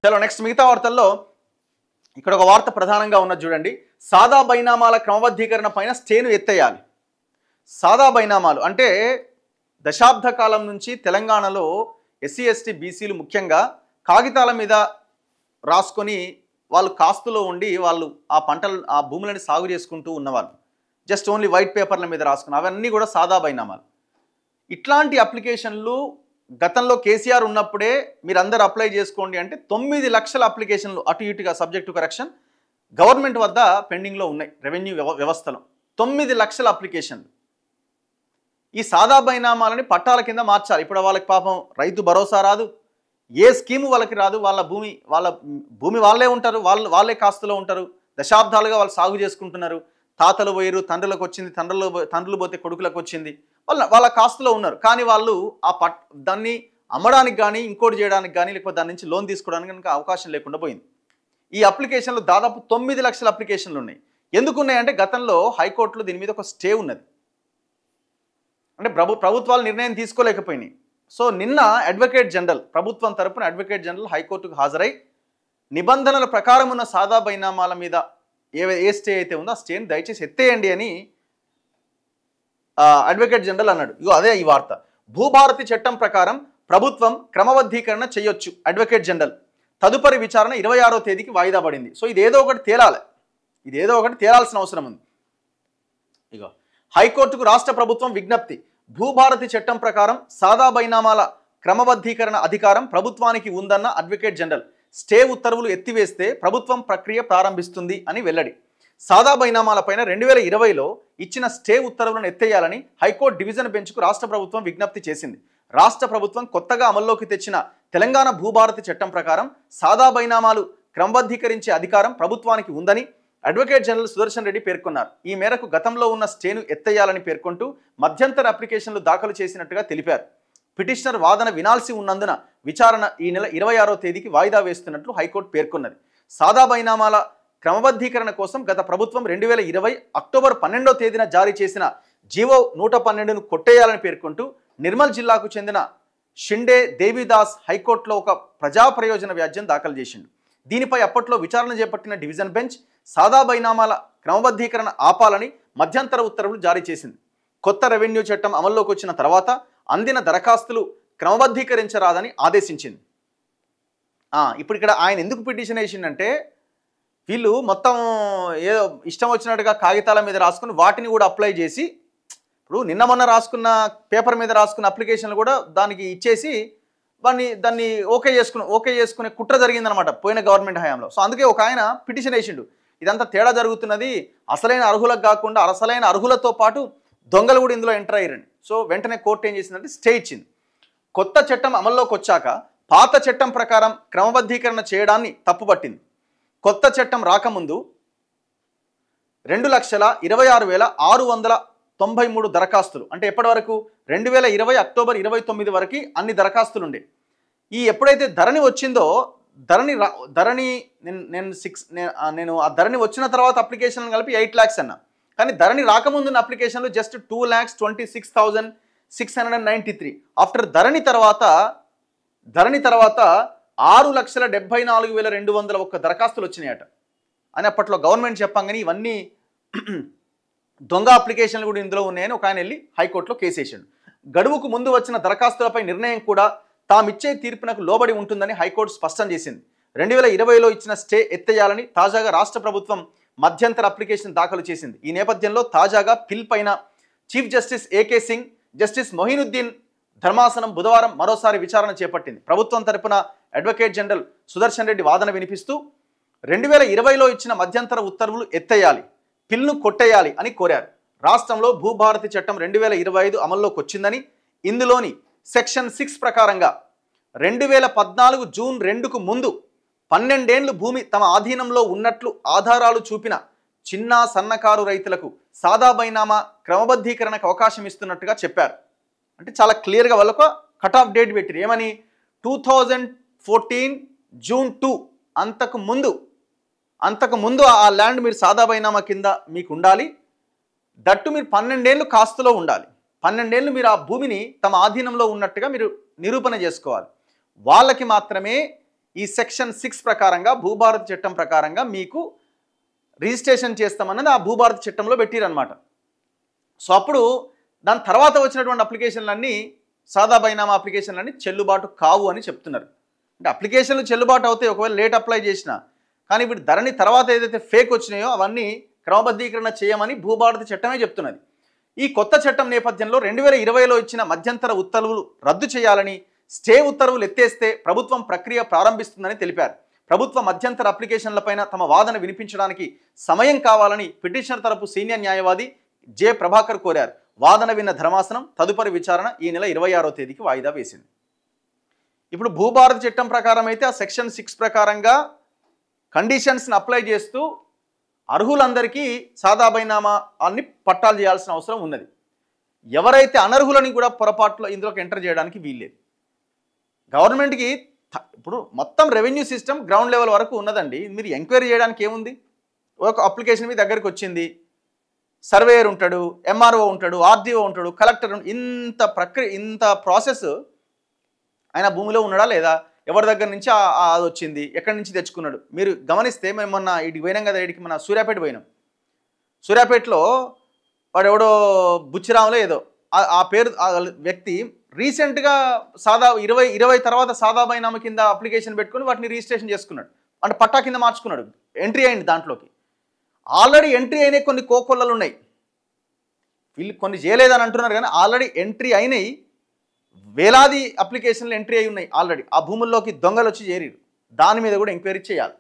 చలో నెక్స్ట్ మిగతా వార్తల్లో ఇక్కడ ఒక వార్త ప్రధానంగా ఉన్నది చూడండి. సాదా బైనామాల క్రమబద్ధీకరణ పైన స్టేను ఎత్తేయాలి. సాదా బైనామాలు అంటే దశాబ్ద కాలం నుంచి తెలంగాణలో ఎస్సీ ఎస్టీ బీసీలు ముఖ్యంగా కాగితాల మీద రాసుకొని వాళ్ళు కాస్తులో ఉండి వాళ్ళు ఆ పంటలు ఆ భూములని సాగు చేసుకుంటూ ఉన్నవాళ్ళు. జస్ట్ ఓన్లీ వైట్ పేపర్ల మీద రాసుకుని అవన్నీ కూడా సాదా బైనామాలు. ఇట్లాంటి అప్లికేషన్లు గతంలో కేసీఆర్ ఉన్నప్పుడే మీరు అందరు అప్లై చేసుకోండి అంటే 9 లక్షల అప్లికేషన్లు అటు ఇటుగా సబ్జెక్టు కరెక్షన్ గవర్నమెంట్ వద్ద పెండింగ్లో ఉన్నాయి. రెవెన్యూ వ్యవస్థలో 9 లక్షల అప్లికేషన్లు. ఈ సాదా బైనామాలని పట్టాల కింద మార్చాలి. ఇప్పుడు వాళ్ళకి పాపం రైతు భరోసా రాదు, ఏ స్కీము వాళ్ళకి రాదు. వాళ్ళ భూమి వాళ్ళే ఉంటారు, వాళ్ళే కాస్తులో ఉంటారు. దశాబ్దాలుగా వాళ్ళు సాగు చేసుకుంటున్నారు. తాతలు పోయారు, తండ్రులకు వచ్చింది, తండ్రులు పోతే కొడుకులకు వచ్చింది, వాళ్ళ కాస్తులో ఉన్నారు. కానీ వాళ్ళు దాన్ని అమ్మడానికి కానీ ఇంకోటి చేయడానికి కానీ లేకపోతే దాని నుంచి లోన్ తీసుకోవడానికి కనుక అవకాశం లేకుండా పోయింది. ఈ అప్లికేషన్లు దాదాపు 9 లక్షల అప్లికేషన్లు ఉన్నాయి. ఎందుకు ఉన్నాయంటే గతంలో హైకోర్టులో దీని మీద ఒక స్టే ఉన్నది. అంటే ప్రభుత్వాలు నిర్ణయం తీసుకోలేకపోయినాయి. సో నిన్న అడ్వకేట్ జనరల్ ప్రభుత్వం తరపున అడ్వకేట్ జనరల్ హైకోర్టుకు హాజరై నిబంధనల ప్రకారం ఉన్న సాదా బైనామాల మీద ఏ స్టే అయితే ఉందో ఆ స్టేని దయచేసి ఎత్తేయండి అని అడ్వకేట్ జనరల్ అన్నాడు. ఇగో అదే ఈ వార్త. భూభారతి చట్టం ప్రకారం ప్రభుత్వం క్రమబద్ధీకరణ చేయొచ్చు. అడ్వకేట్ జనరల్ తదుపరి విచారణ 26వ తేదీకి వాయిదా పడింది. సో ఇదేదో ఒకటి తేలాల్సిన అవసరం ఉంది. ఇగో హైకోర్టుకు రాష్ట్ర ప్రభుత్వం విజ్ఞప్తి. భూభారతి చట్టం ప్రకారం సాదా బైనామాల క్రమబద్ధీకరణ అధికారం ప్రభుత్వానికి ఉందన్న అడ్వకేట్ జనరల్ స్టే ఉత్తర్వులు ఎత్తివేస్తే ప్రభుత్వం ప్రక్రియ ప్రారంభిస్తుంది అని వెల్లడి. సాదా బైనామాలపైన 2020లో ఇచ్చిన స్టే ఉత్తర్వులను ఎత్తేయాలని హైకోర్టు డివిజన్ బెంచ్కు రాష్ట్ర ప్రభుత్వం విజ్ఞప్తి చేసింది. రాష్ట్ర ప్రభుత్వం కొత్తగా అమల్లోకి తెచ్చిన తెలంగాణ భూభారతి చట్టం ప్రకారం సాదా బైనామాలు క్రమబద్ధీకరించే అధికారం ప్రభుత్వానికి ఉందని అడ్వకేట్ జనరల్ సుదర్శన్ రెడ్డి పేర్కొన్నారు. ఈ మేరకు గతంలో ఉన్న స్టేను ఎత్తేయాలని పేర్కొంటూ మధ్యంతర అప్లికేషన్లు దాఖలు చేసినట్టుగా తెలిపారు. పిటిషనర్ వాదన వినాల్సి ఉన్నందున విచారణ ఈ నెల 26వ తేదీకి వాయిదా వేస్తున్నట్లు హైకోర్టు పేర్కొన్నది. సాదా బైనామాల క్రమబద్ధీకరణ కోసం గత ప్రభుత్వం 2020 అక్టోబర్ 12వ తేదీన జారీ చేసిన జీవో 112ను కొట్టేయాలని పేర్కొంటూ నిర్మల్ జిల్లాకు చెందిన షిండే దేవిదాస్ హైకోర్టులో ఒక ప్రజా ప్రయోజన వ్యాజ్యం దాఖలు చేసిండు. దీనిపై అప్పట్లో విచారణ చేపట్టిన డివిజన్ బెంచ్ సాదా బైనామాల క్రమబద్ధీకరణ ఆపాలని మధ్యంతర ఉత్తర్వులు జారీ చేసింది. కొత్త రెవెన్యూ చట్టం అమల్లోకి వచ్చిన తర్వాత అందిన దరఖాస్తులు క్రమబద్ధీకరించరాదని ఆదేశించింది. ఇప్పుడు ఇక్కడ ఆయన ఎందుకు పిటిషన్ వేసిండంటే వీళ్ళు మొత్తం ఏదో ఇష్టం వచ్చినట్టుగా కాగితాల మీద రాసుకుని వాటిని కూడా అప్లై చేసి ఇప్పుడు నిన్న మొన్న రాసుకున్న పేపర్ మీద రాసుకున్న అప్లికేషన్లు కూడా దానికి ఇచ్చేసి దాన్ని ఓకే చేసుకునే కుట్ర జరిగిందనమాట పోయిన గవర్నమెంట్ హయాంలో. సో అందుకే ఒక ఆయన పిటిషన్ వేసిండు. ఇదంతా తేడా జరుగుతున్నది, అసలైన అర్హులకు కాకుండా అసలైన అర్హులతో పాటు దొంగలు కూడా ఇందులో ఎంటర్ అయ్యారండి. సో వెంటనే కోర్టు ఏం చేసిందంటే స్టే ఇచ్చింది. కొత్త చట్టం అమల్లోకి వచ్చాక పాత చట్టం ప్రకారం క్రమబద్ధీకరణ చేయడాన్ని తప్పుపట్టింది. కొత్త చట్టం రాకముందు 2,26,693 దరఖాస్తులు అంటే ఎప్పటి వరకు 2020 అక్టోబర్ 29 వరకు అన్ని దరఖాస్తులు ఉండే. ఎప్పుడైతే ధరణి వచ్చిందో నేను ఆ ధరణి వచ్చిన తర్వాత అప్లికేషన్లు కలిపి 8 lakhs అన్నా. కానీ ధరణి రాకముందున్న అప్లికేషన్లు జస్ట్ 2,26,693. ఆఫ్టర్ ధరణి తర్వాత 6,74,201 దరఖాస్తులు వచ్చినాయట అని అప్పట్లో గవర్నమెంట్ చెప్పంగానే ఇవన్నీ దొంగ అప్లికేషన్లు కూడా ఇందులో ఉన్నాయని ఒక ఆయన వెళ్ళి హైకోర్టులో కేసు వేసాడు. గడువుకు ముందు వచ్చిన దరఖాస్తులపై నిర్ణయం కూడా తామిచ్చే తీర్పునకు లోబడి ఉంటుందని హైకోర్టు స్పష్టం చేసింది. 2020లో ఇచ్చిన స్టే ఎత్తేయాలని తాజాగా రాష్ట్ర ప్రభుత్వం మధ్యంతర అప్లికేషన్ దాఖలు చేసింది. ఈ నేపథ్యంలో తాజాగా పిల్ పైన chief justice AK Singh, justice Mohinuddin ధర్మాసనం బుధవారం మరోసారి విచారణ చేపట్టింది. ప్రభుత్వం తరపున అడ్వకేట్ జనరల్ సుదర్శన్ రెడ్డి వాదన వినిపిస్తూ 2020లో ఇచ్చిన మధ్యంతర ఉత్తర్వులు ఎత్తేయాలి, పిల్ను కొట్టేయాలి అని కోరారు. రాష్ట్రంలో భూభారతి చట్టం 2025 అమల్లోకి వచ్చిందని, ఇందులోని సెక్షన్ 6 ప్రకారంగా 2014 జూన్ 2కు ముందు 12 ఏళ్లు భూమి తమ ఆధీనంలో ఉన్నట్లు ఆధారాలు చూపిన చిన్న సన్నకారు రైతులకు సాదా బైనామా క్రమబద్ధీకరణకు అవకాశం ఇస్తున్నట్టుగా చెప్పారు. అంటే చాలా క్లియర్గా వాళ్ళకు కట్ ఆఫ్ డేట్ పెట్టారు. ఏమని 2014 జూన్ 2 అంతకు ముందు ఆ ల్యాండ్ మీరు సాదా బైనామా కింద మీకు ఉండాలి. దట్టు మీరు 12 ఏళ్ళు కాస్తులో ఉండాలి. 12 ఏళ్ళు మీరు ఆ భూమిని తమ ఆధీనంలో ఉన్నట్టుగా మీరు నిరూపణ చేసుకోవాలి. వాళ్ళకి మాత్రమే ఈ సెక్షన్ 6 ప్రకారంగా భూభారతి చట్టం ప్రకారంగా మీకు రిజిస్ట్రేషన్ చేస్తామన్నది ఆ భూభారతి చట్టంలో పెట్టిరన్నమాట. సో అప్పుడు దాని తర్వాత వచ్చినటువంటి అప్లికేషన్లన్నీ సాదా బైనామా అప్లికేషన్లన్నీ చెల్లుబాటు కావు అని చెప్తున్నారు. అంటే అప్లికేషన్లు చెల్లుబాటు అవుతాయి ఒకవేళ లేట్ అప్లై చేసినా, కానీ ఇప్పుడు ధరణి తర్వాత ఏదైతే ఫేక్ వచ్చినాయో అవన్నీ క్రమబద్ధీకరణ చేయమని భూభారతి చట్టమే చెప్తున్నది. ఈ కొత్త చట్టం నేపథ్యంలో 2020లో ఇచ్చిన మధ్యంతర ఉత్తర్వులు రద్దు చేయాలని, స్టే ఉత్తర్వులు ఎత్తేస్తే ప్రభుత్వం ప్రక్రియ ప్రారంభిస్తుందని తెలిపారు. ప్రభుత్వ మధ్యంతర అప్లికేషన్లపైన తమ వాదన వినిపించడానికి సమయం కావాలని పిటిషనర్ తరపు సీనియర్ న్యాయవాది జె ప్రభాకర్ కోరారు. వాదన విన్న ధర్మాసనం తదుపరి విచారణ ఈ నెల 26వ తేదీకి వాయిదా వేసింది. ఇప్పుడు భూభారతి చట్టం ప్రకారం అయితే ఆ సెక్షన్ 6 ప్రకారంగా కండిషన్స్ని అప్లై చేస్తూ అర్హులందరికీ సాదా బైనామా అన్ని పట్టాలు చేయాల్సిన అవసరం ఉన్నది. ఎవరైతే అనర్హులని కూడా పొరపాటులో ఇందులోకి ఎంటర్ చేయడానికి వీల్లేదు. గవర్నమెంట్కి ఇప్పుడు మొత్తం రెవెన్యూ సిస్టమ్ గ్రౌండ్ లెవెల్ వరకు ఉన్నదండి. మీరు ఎంక్వైరీ చేయడానికి ఏముంది? ఒక అప్లికేషన్ మీ దగ్గరికి వచ్చింది, సర్వేయర్ ఉంటాడు, ఎంఆర్ఓ ఉంటాడు, ఆర్డీఓ ఉంటాడు, కలెక్టర్, ఇంత ప్రాసెస్ ఆయన భూమిలో ఉన్నాడా లేదా, ఎవరి దగ్గర నుంచి అది వచ్చింది, ఎక్కడి నుంచి తెచ్చుకున్నాడు. మీరు గమనిస్తే మేము మొన్న ఇటు పోయినాం కదా, ఇటుకి మన సూర్యాపేట పోయినాం. సూర్యాపేటలో వాడు ఎవడో బుచ్చిరాములో ఏదో ఆ పేరు వ్యక్తి రీసెంట్గా సాదా 20 తర్వాత సాదా బైనామా కింద అప్లికేషన్ పెట్టుకుని వాటిని రిజిస్ట్రేషన్ చేసుకున్నాడు. అంటే పట్టా కింద మార్చుకున్నాడు, ఎంట్రీ అయింది దాంట్లోకి. ఆల్రెడీ ఎంట్రీ అయినాయి కొన్ని కోకొల్లలు ఉన్నాయి. వీళ్ళు కొన్ని చేయలేదని అంటున్నారు కానీ ఆల్రెడీ ఎంట్రీ అయినాయి వేలాది అప్లికేషన్లు ఎంట్రీ అయి ఉన్నాయి. ఆల్రెడీ ఆ భూముల్లోకి దొంగలు వచ్చి చేరారు. దాని మీద కూడా ఎంక్వైరీ చేయాలి.